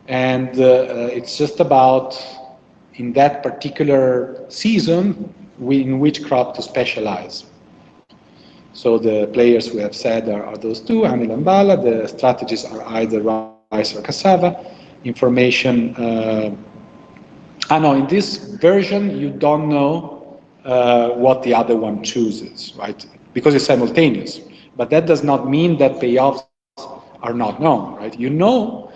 And it's just about, in that particular season, in which crop to specialize. So the players we have said are those two, anil and bala. The strategies are either rice or cassava. Information, no, in this version, you don't know what the other one chooses, right? Because it's simultaneous. But that does not mean that payoffs are not known, right? You know,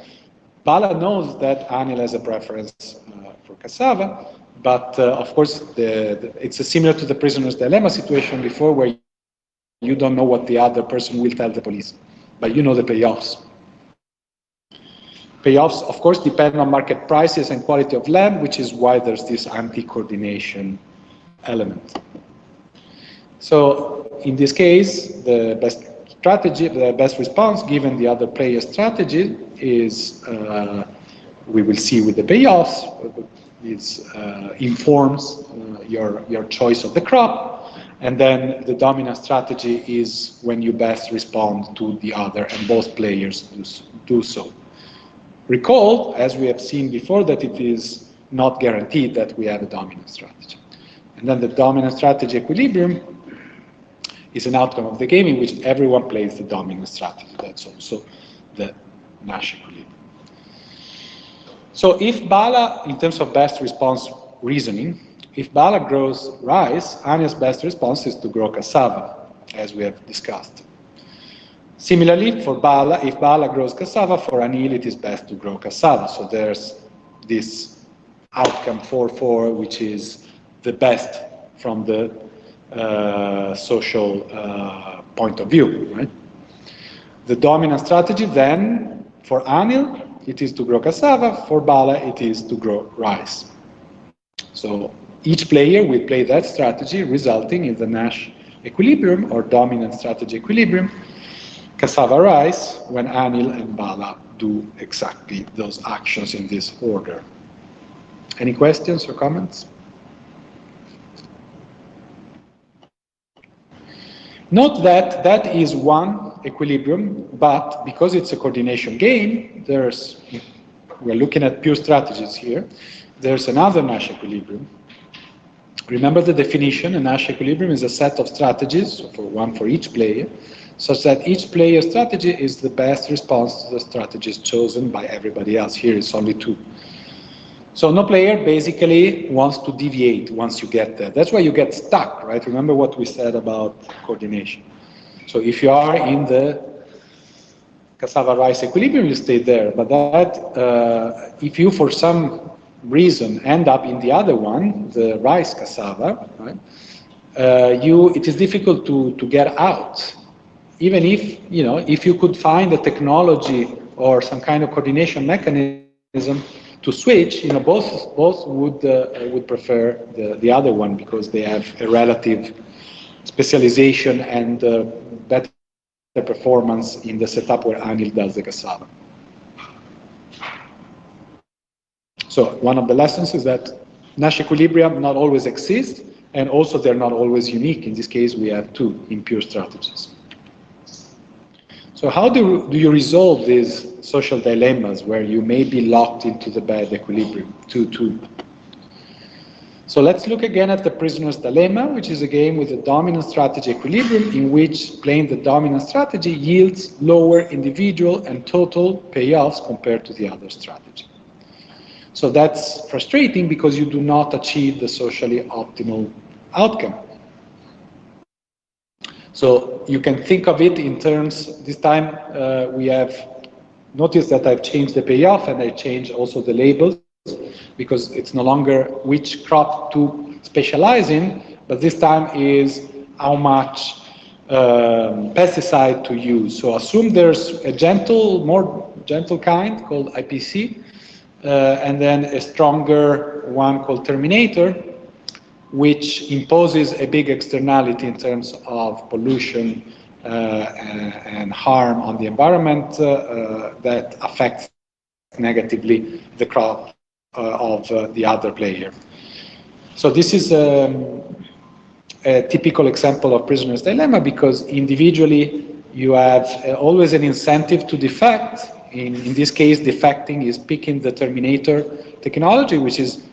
Bala knows that anil has a preference for cassava, but of course, it's similar to the prisoner's dilemma situation before, where you don't know what the other person will tell the police, but you know the payoffs. Payoffs, of course, depend on market prices and quality of land, which is why there's this anti-coordination element. So in this case, the best strategy, the best response given the other player's strategy is, we will see with the payoffs, informs your choice of the crop, and then the dominant strategy is when you best respond to the other, and both players do so. Recall, as we have seen before, that it is not guaranteed that we have a dominant strategy. And then the dominant strategy equilibrium is an outcome of the game in which everyone plays the dominant strategy. That's also the Nash equilibrium. So if Bala, in terms of best response reasoning, if Bala grows rice, Anil's best response is to grow cassava, as we have discussed. Similarly, for Bala, if Bala grows cassava, for Anil it is best to grow cassava. So there's this outcome 4-4, which is the best from the social point of view, right? The dominant strategy then, for Anil, it is to grow cassava. For Bala, it is to grow rice. So each player will play that strategy, resulting in the Nash equilibrium, or dominant strategy equilibrium, cassava rice, when Anil and Bala do exactly those actions in this order. Any questions or comments? Note that that is one equilibrium, but because it's a coordination game, we're looking at pure strategies here, there's another Nash equilibrium. Remember the definition, a Nash equilibrium is a set of strategies, one for each player, such that each player's strategy is the best response to the strategies chosen by everybody else. Here it's only two. So no player basically wants to deviate once you get there. That's why you get stuck, right? Remember what we said about coordination. So if you are in the cassava rice equilibrium, you stay there. But that, if you for some reason end up in the other one, the rice cassava, right? It is difficult to get out. Even if, if you could find a technology or some kind of coordination mechanism to switch, both would prefer the other one, because they have a relative specialization and better performance in the setup where Anil does the cassava. So one of the lessons is that Nash equilibrium not always exist, and also they're not always unique. In this case, we have two in pure strategies. So how do you resolve these social dilemmas where you may be locked into the bad equilibrium, 2-2? So let's look again at the prisoner's dilemma, which is a game with a dominant strategy equilibrium in which playing the dominant strategy yields lower individual and total payoffs compared to the other strategy. So that's frustrating because you do not achieve the socially optimal outcome. So you can think of it in terms, this time we have noticed that I've changed the payoff and I changed also the labels, because it's no longer which crop to specialize in, but this time is how much pesticide to use. So assume there's a more gentle kind called IPC, and then a stronger one called Terminator, which imposes a big externality in terms of pollution and harm on the environment that affects negatively the crop of the other player. So this is a typical example of prisoner's dilemma, because individually you have always an incentive to defect In this case, defecting is picking the Terminator technology, which is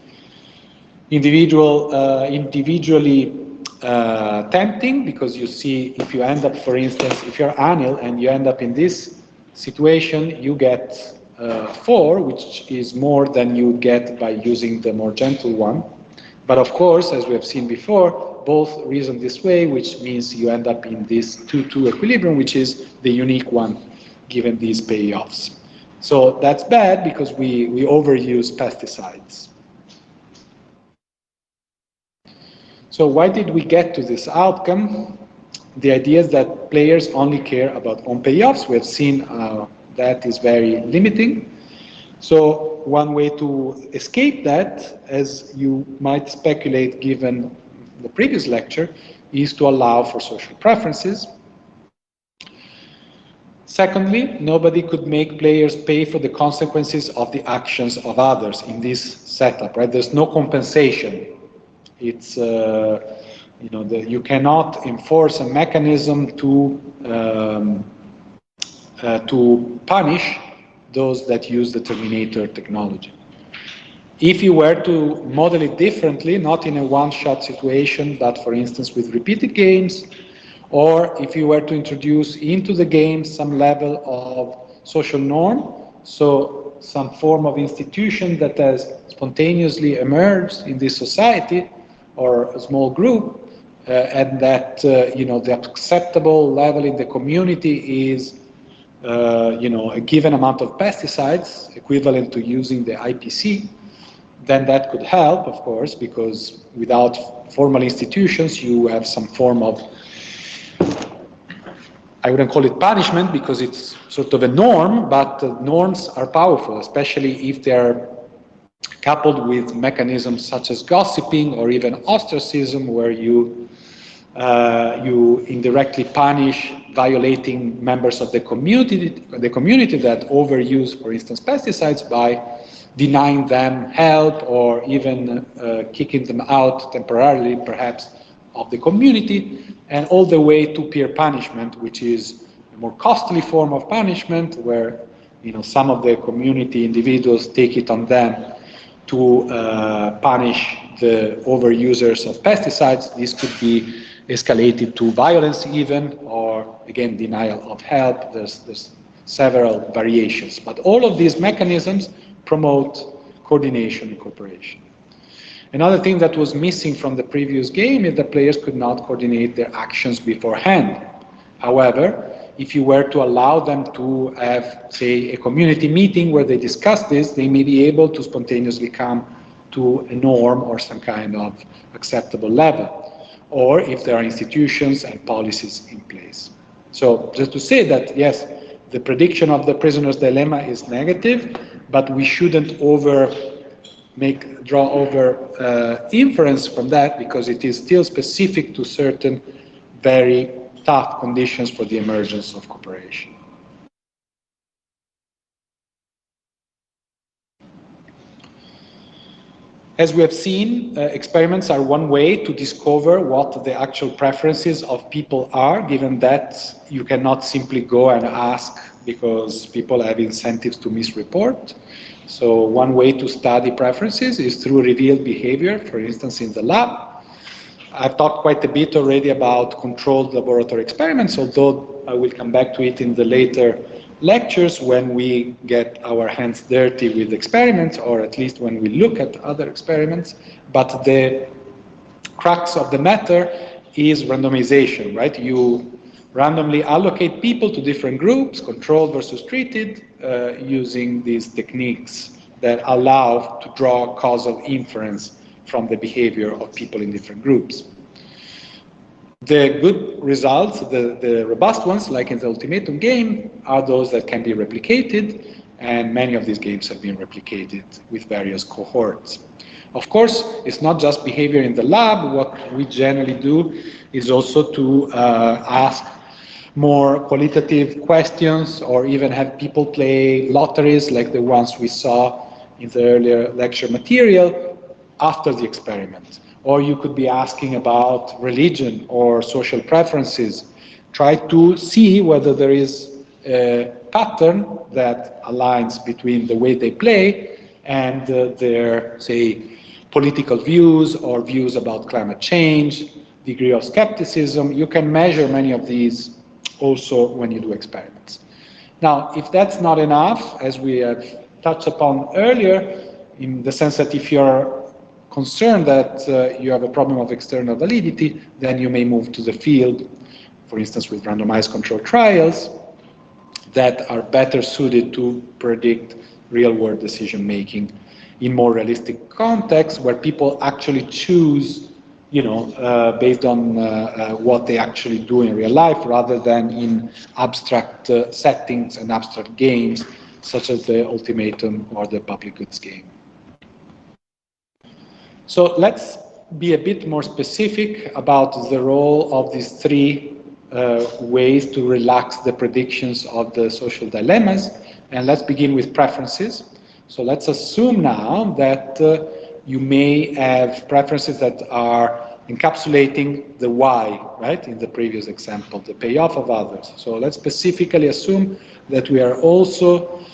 individually tempting, because you see, if you end up, for instance, if you're Anil and you end up in this situation, you get 4, which is more than you get by using the more gentle one. But of course, as we have seen before, both reason this way, which means you end up in this 2-2 equilibrium, which is the unique one given these payoffs. So that's bad because we overuse pesticides. So why did we get to this outcome? The idea is that players only care about own payoffs. We have seen that is very limiting. So one way to escape that, as you might speculate given the previous lecture, is to allow for social preferences. Secondly, nobody could make players pay for the consequences of the actions of others in this setup, right? There's no compensation. It's, you cannot enforce a mechanism to punish those that use the Terminator technology. If you were to model it differently, not in a one-shot situation, but for instance with repeated games, or if you were to introduce into the game some level of social norm, so some form of institution that has spontaneously emerged in this society or a small group, and that the acceptable level in the community is a given amount of pesticides equivalent to using the IPC, then that could help, of course, because without formal institutions, you have some form of, I wouldn't call it punishment because it's sort of a norm, but norms are powerful, especially if they're coupled with mechanisms such as gossiping or even ostracism, where you indirectly punish violating members of the community that overuse, for instance, pesticides, by denying them help or even kicking them out temporarily, perhaps, of the community, and all the way to peer punishment, which is a more costly form of punishment, where some of the community individuals take it on them to punish the overusers of pesticides. This could be escalated to violence even, or again, denial of help. There's several variations, but all of these mechanisms promote coordination and cooperation. Another thing that was missing from the previous game is that players could not coordinate their actions beforehand. However, if you were to allow them to have, say, a community meeting where they discuss this, they may be able to spontaneously come to a norm or some kind of acceptable level, or if there are institutions and policies in place. So just to say that, yes, the prediction of the prisoner's dilemma is negative, but we shouldn't draw over inference from that, because it is still specific to certain very tough conditions for the emergence of cooperation. As we have seen, experiments are one way to discover what the actual preferences of people are, given that you cannot simply go and ask because people have incentives to misreport. So one way to study preferences is through revealed behavior, for instance, in the lab. I've talked quite a bit already about controlled laboratory experiments, although I will come back to it in the later lectures when we get our hands dirty with experiments, or at least when we look at other experiments. But the crux of the matter is randomization, right? You randomly allocate people to different groups, controlled versus treated, using these techniques that allow to draw causal inference from the behavior of people in different groups. The good results, the robust ones, like in the ultimatum game, are those that can be replicated, and many of these games have been replicated with various cohorts. Of course, it's not just behavior in the lab. What we generally do is also to ask more qualitative questions, or even have people play lotteries like the ones we saw in the earlier lecture material after the experiment. Or you could be asking about religion or social preferences. Try to see whether there is a pattern that aligns between the way they play and their, say, political views or views about climate change, degree of skepticism. You can measure many of these also when you do experiments. Now, if that's not enough, as we have touched upon earlier, in the sense that if you're concerned that you have a problem of external validity, then you may move to the field, for instance, with randomized controlled trials that are better suited to predict real-world decision-making in more realistic contexts where people actually choose, you know, based on what they actually do in real life rather than in abstract settings and abstract games such as the ultimatum or the public goods game. So let's be a bit more specific about the role of these three ways to relax the predictions of the social dilemmas. And let's begin with preferences. So let's assume now that you may have preferences that are encapsulating the why, right, in the previous example, the payoff of others. So let's specifically assume that we are also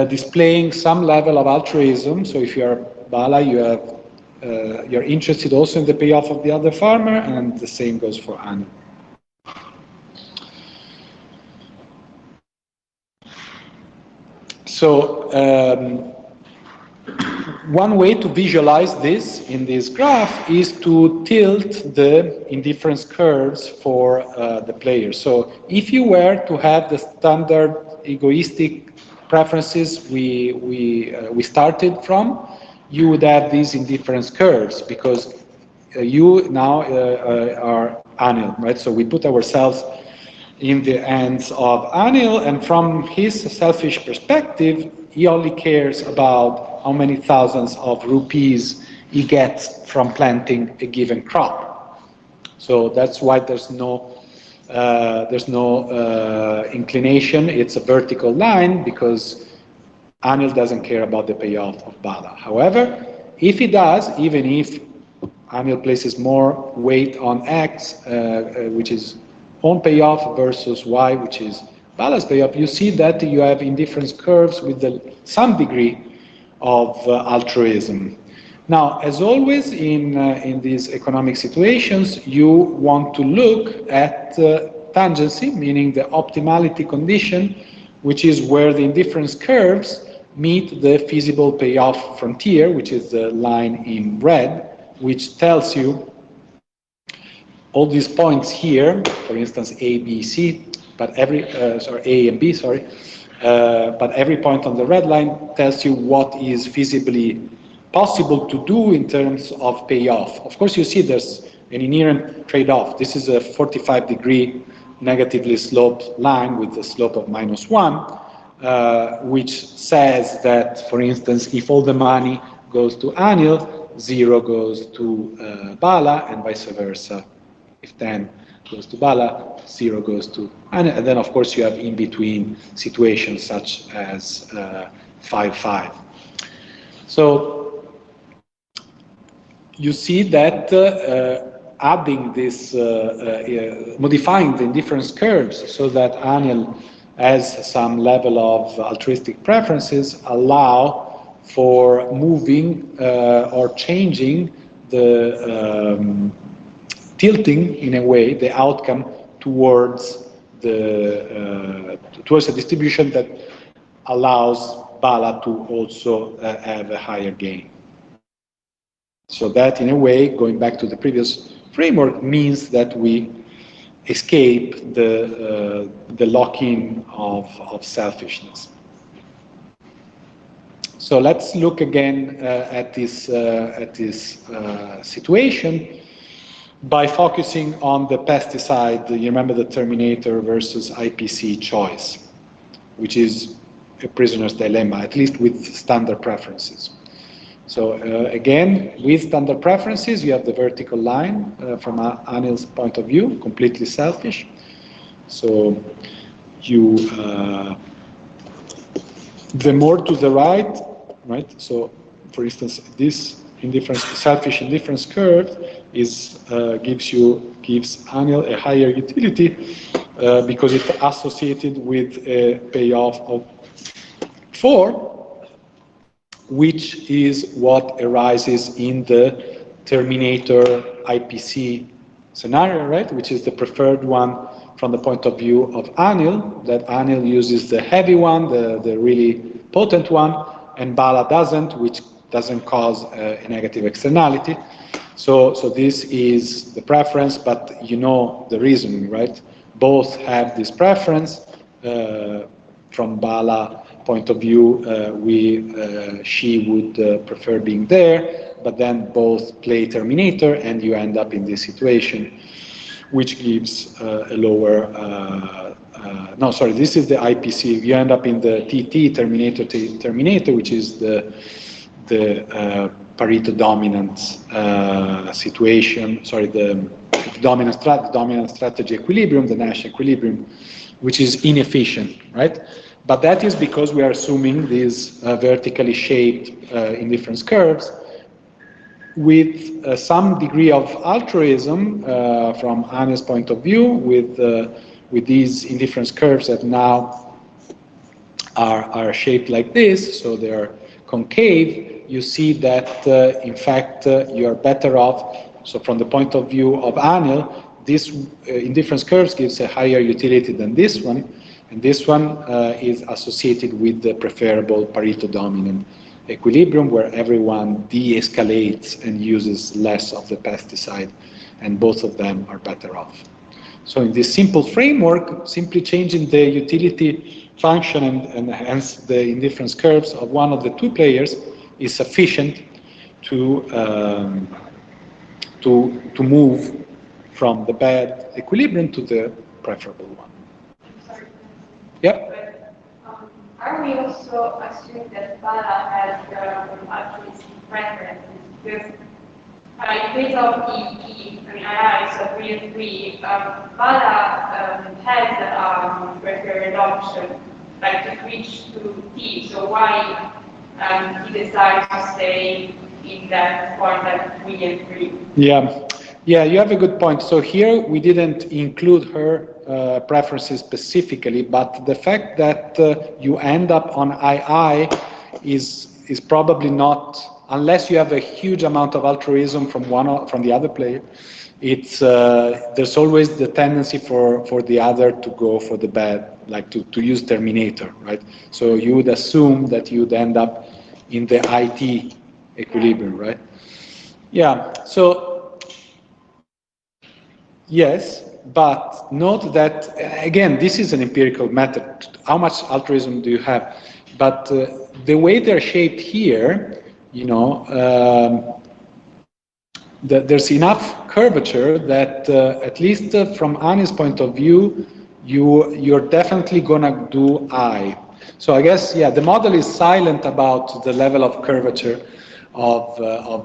displaying some level of altruism. So if you are Bala, you're interested also in the payoff of the other farmer, and the same goes for Anil. So one way to visualize this in this graph is to tilt the indifference curves for the players. So if you were to have the standard egoistic preferences we started from, you would have these indifference curves because you now are Anil, right? So we put ourselves in the hands of Anil, and from his selfish perspective, he only cares about how many thousands of rupees he gets from planting a given crop. So that's why there's no inclination. It's a vertical line because Anil doesn't care about the payoff of Bala. However, if he does, even if Anil places more weight on X, which is own payoff versus Y, which is Bala's payoff, you see that you have indifference curves with some degree of altruism. Now, as always in these economic situations, you want to look at tangency, meaning the optimality condition, which is where the indifference curves meet the feasible payoff frontier, which is the line in red, which tells you all these points here, for instance, A, B, C, but every, A and B, sorry, but every point on the red line tells you what is feasibly possible to do in terms of payoff. Of course, you see there's an inherent trade-off. This is a 45-degree negatively sloped line with a slope of -1, which says that, for instance, if all the money goes to Anil, 0 goes to Bala, and vice versa. If 10 goes to Bala, 0 goes to Anil. And then, of course, you have in-between situations such as 5-5. So you see that adding this, modifying the indifference curves so that Anil has some level of altruistic preferences allow for moving or changing the tilting, in a way, the outcome towards towards a distribution that allows Bala to also have a higher gain. So that, in a way, going back to the previous framework, means that we escape the lock-in of selfishness. So let's look again at this situation by focusing on the pesticide. You remember the Terminator versus IPC choice, which is a prisoner's dilemma, at least with standard preferences. So again, with standard preferences, you have the vertical line from Anil's point of view, completely selfish. So you, the more to the right, So for instance, this selfish indifference curve gives Anil a higher utility, because it's associated with a payoff of 4, which is what arises in the Terminator IPC scenario, right? Which is the preferred one from the point of view of Anil, that Anil uses the heavy one, the really potent one, and Bala doesn't, which doesn't cause a negative externality. So this is the preference, but you know the reason, right? Both have this preference. From Bala point of view, she would prefer being there, but then both play Terminator, and you end up in this situation, which gives a lower. No, sorry, this is the IPC. You end up in the TT Terminator, which is the Pareto dominant situation. Sorry, the dominant strategy equilibrium, the Nash equilibrium, which is inefficient, right? But that is because we are assuming these vertically shaped indifference curves with some degree of altruism from Anne's point of view, with these indifference curves that now are shaped like this, so they are concave. You see that in fact you are better off. So from the point of view of Anil, this indifference curves gives a higher utility than this one, and this one is associated with the preferable Pareto dominant equilibrium, where everyone de-escalates and uses less of the pesticide, and both of them are better off. So in this simple framework, simply changing the utility function and hence the indifference curves of one of the two players is sufficient to move from the bad equilibrium to the preferable one. Sorry. Yep. But, are we also assuming that Bala has altruistic preferences? Because in case of E, so 3 and 3, Bala has preferred option, like to switch to T. So why he decides to stay in that format 3 and 3? Yeah, you have a good point. So here we didn't include her preferences specifically, but the fact that you end up on II is probably not, unless you have a huge amount of altruism from the other player. It's there's always the tendency for the other to go for the bad, like to use Terminator, right? So you would assume that you'd end up in the IT equilibrium, right? Yeah. So. Yes, but note that, again, this is an empirical method. How much altruism do you have? But the way they're shaped here, you know, there's enough curvature that, at least from Annie's point of view, you're definitely gonna do I. So I guess, yeah, the model is silent about the level of curvature of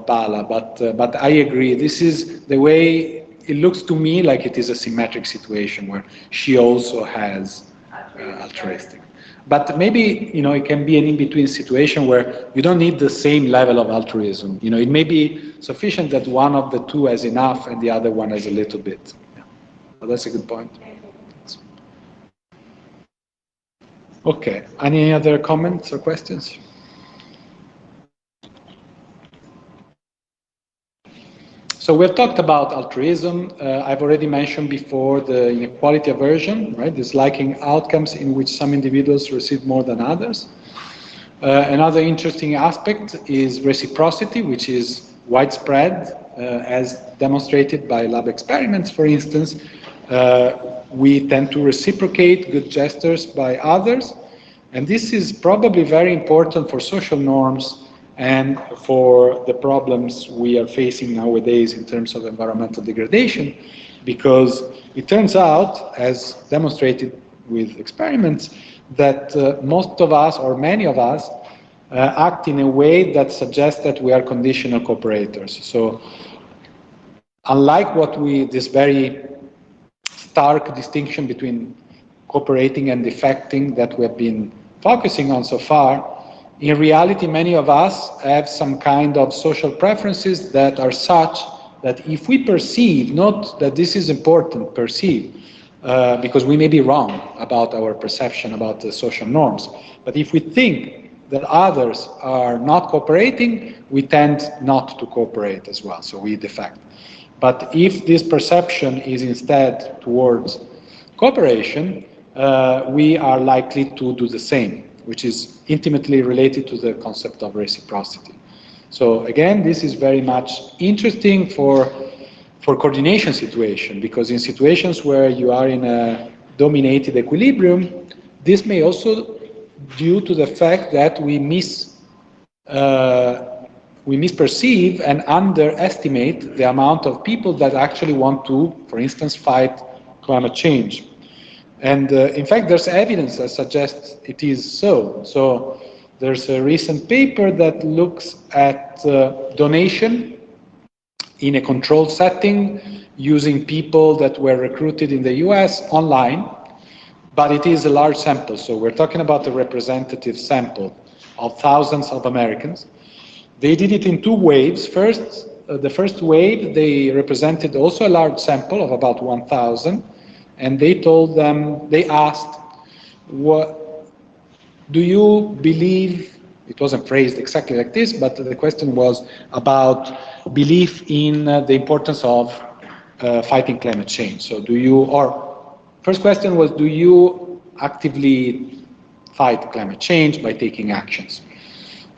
Bala, but I agree. This is the way. It looks to me like it is a symmetric situation where she also has altruistic. But maybe, you know, it can be an in-between situation where you don't need the same level of altruism. You know, it may be sufficient that one of the two has enough and the other one has a little bit. Yeah. So that's a good point. Okay. Any other comments or questions? So we've talked about altruism. I've already mentioned before the inequality aversion, right? Disliking outcomes in which some individuals receive more than others. Another interesting aspect is reciprocity, which is widespread, as demonstrated by lab experiments, for instance. We tend to reciprocate good gestures by others, and this is probably very important for social norms and for the problems we are facing nowadays in terms of environmental degradation, because it turns out, as demonstrated with experiments, that most of us, or many of us, act in a way that suggests that we are conditional cooperators. So, unlike this very stark distinction between cooperating and defecting that we have been focusing on so far, in reality, many of us have some kind of social preferences that are such that if we perceive, not that this is important, perceive because we may be wrong about our perception about the social norms. But if we think that others are not cooperating, we tend not to cooperate as well, so we defect. But if this perception is instead towards cooperation, we are likely to do the same, which is intimately related to the concept of reciprocity. So again, this is very much interesting for coordination situation, because in situations where you are in a dominated equilibrium, this may also due to the fact that we misperceive and underestimate the amount of people that actually want to, for instance, fight climate change. And in fact, there's evidence that suggests it is so. So there's a recent paper that looks at donation in a controlled setting using people that were recruited in the US online, but it is a large sample. So we're talking about a representative sample of thousands of Americans. They did it in two waves. First, the first wave, they represented also a large sample of about 1,000, and they told them, they asked, what do you believe? It wasn't phrased exactly like this, but the question was about belief in the importance of fighting climate change. So do you, or first question was, do you actively fight climate change by taking actions?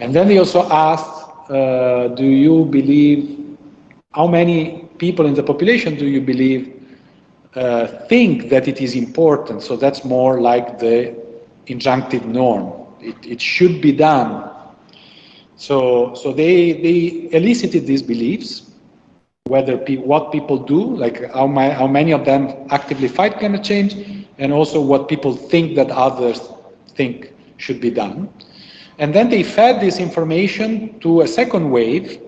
And then they also asked, do you believe, how many people in the population do you believe think that it is important? So that's more like the injunctive norm. It should be done. So they elicited these beliefs, whether what people do, like how many of them actively fight climate change, and also what people think that others think should be done. And then they fed this information to a second wave,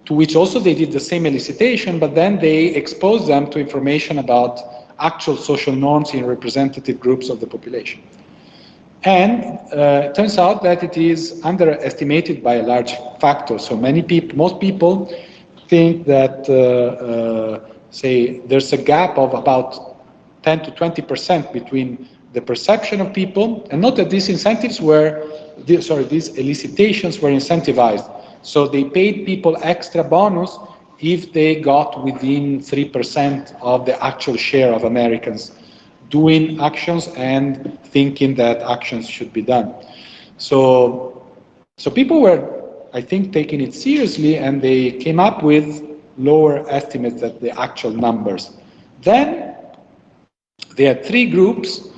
to which also they did the same elicitation, but then they exposed them to information about actual social norms in representative groups of the population. And it turns out that it is underestimated by a large factor. So most people think that, say, there's a gap of about 10 to 20% between the perception of people, and note that these incentives were, these elicitations were incentivized. So they paid people extra bonus if they got within 3% of the actual share of Americans doing actions and thinking that actions should be done. So people were, I think, taking it seriously, and they came up with lower estimates than the actual numbers. Then they had three groups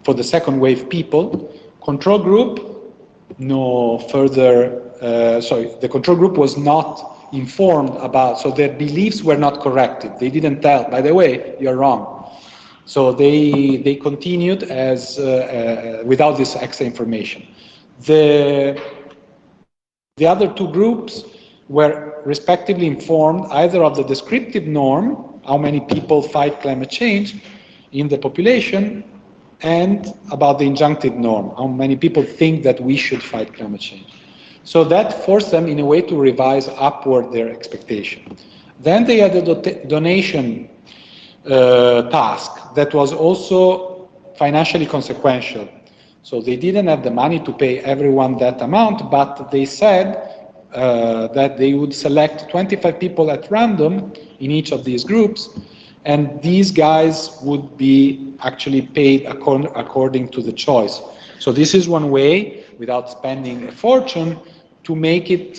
for the second wave people. Control group, no further, the control group was not informed about, so their beliefs were not corrected. They didn't tell, by the way, you're wrong. So they continued as without this extra information. The other two groups were respectively informed either of the descriptive norm, how many people fight climate change in the population, and about the injunctive norm, how many people think that we should fight climate change. So that forced them in a way to revise upward their expectation. Then they had a donation task that was also financially consequential. So they didn't have the money to pay everyone that amount, but they said that they would select 25 people at random in each of these groups, and these guys would be actually paid according to the choice. So this is one way, without spending a fortune, to make it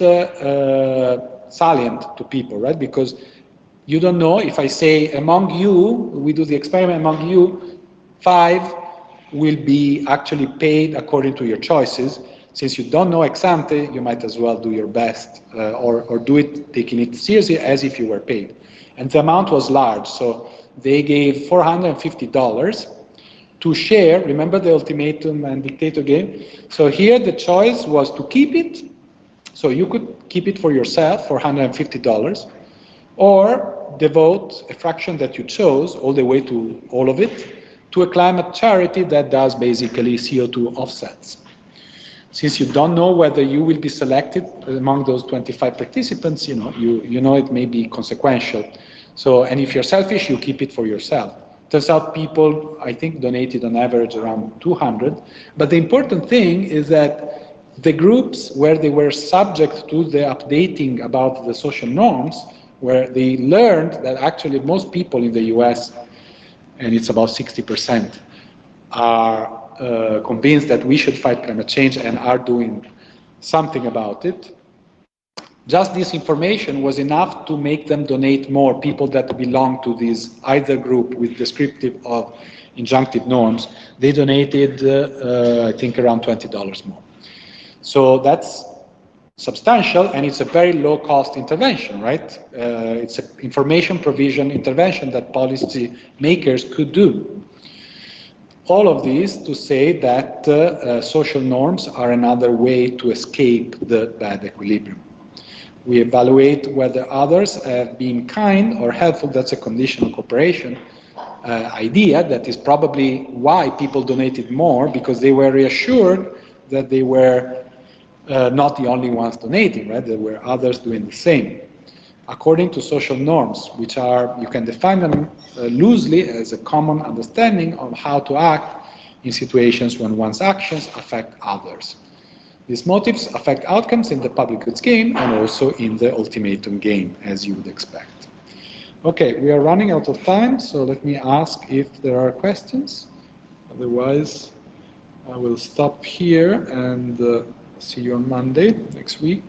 salient to people, right? Because you don't know, if I say among you, we do the experiment among you, 5 will be actually paid according to your choices. Since you don't know ex ante, you might as well do your best or do it taking it seriously as if you were paid. And the amount was large, so they gave $450 to share. Remember the ultimatum and dictator game? So here the choice was to keep it, so you could keep it for yourself, $450, or devote a fraction that you chose, all the way to all of it, to a climate charity that does basically CO2 offsets. Since you don't know whether you will be selected among those 25 participants, you know it may be consequential. So, and if you're selfish, you keep it for yourself. Turns out people, I think, donated on average around 200. But the important thing is that the groups where they were subject to the updating about the social norms, where they learned that actually most people in the US, and it's about 60%, are convinced that we should fight climate change and are doing something about it. Just this information was enough to make them donate more. People that belong to this either group with descriptive of injunctive norms, they donated, I think, around $20 more. So that's substantial, and it's a very low-cost intervention, right? It's an information provision intervention that policy makers could do. All of these to say that social norms are another way to escape the bad equilibrium. We evaluate whether others have been kind or helpful. That's a conditional cooperation idea that is probably why people donated more, because they were reassured that they were not the only ones donating, right? There were others doing the same. According to social norms, which are, you can define them loosely as a common understanding of how to act in situations when one's actions affect others. These motives affect outcomes in the public goods game and also in the ultimatum game, as you would expect. Okay, we are running out of time, so let me ask if there are questions. Otherwise, I will stop here and see you on Monday next week.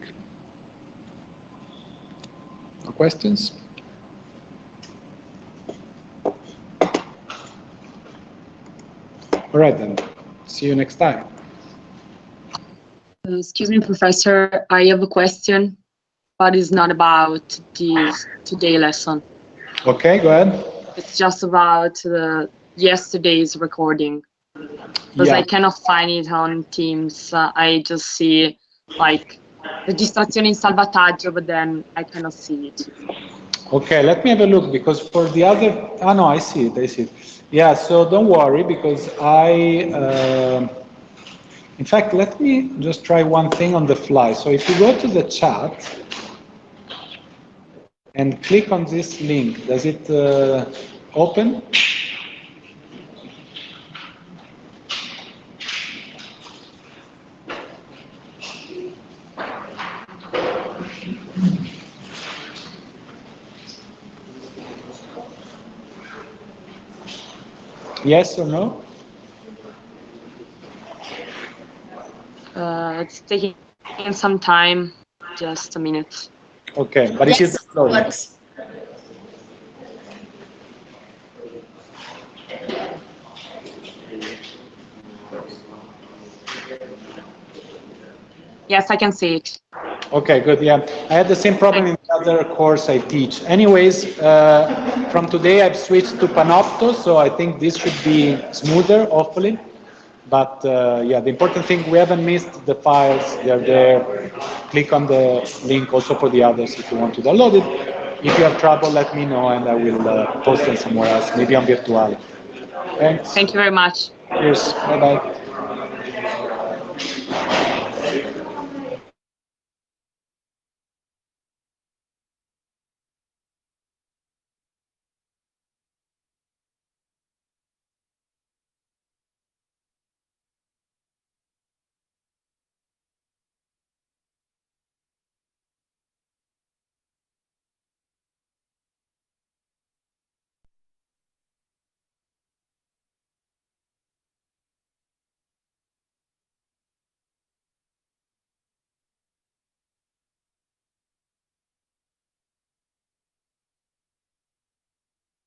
No questions? All right, then. See you next time. Excuse me, Professor, I have a question, but it's not about this today lesson. Okay, go ahead. It's just about yesterday's recording. Because I cannot find it on Teams. I just see like registrazione in salvataggio, but then I cannot see it. Okay, let me have a look, because for the other, no, I see it. Yeah, so don't worry, because in fact, let me just try one thing on the fly. So if you go to the chat and click on this link, does it open? Yes or no? It's taking some time, just a minute. Okay, but yes, it is uploading. Yes, I can see it. Okay, good. Yeah, I had the same problem in the other course I teach. Anyways, from today I've switched to Panopto, so I think this should be smoother, hopefully. But yeah, the important thing, we haven't missed the files. They're there. Click on the link also for the others if you want to download it. If you have trouble, let me know and I will post them somewhere else, maybe on Virtuale. Thanks. Thank you very much. Cheers. Bye-bye.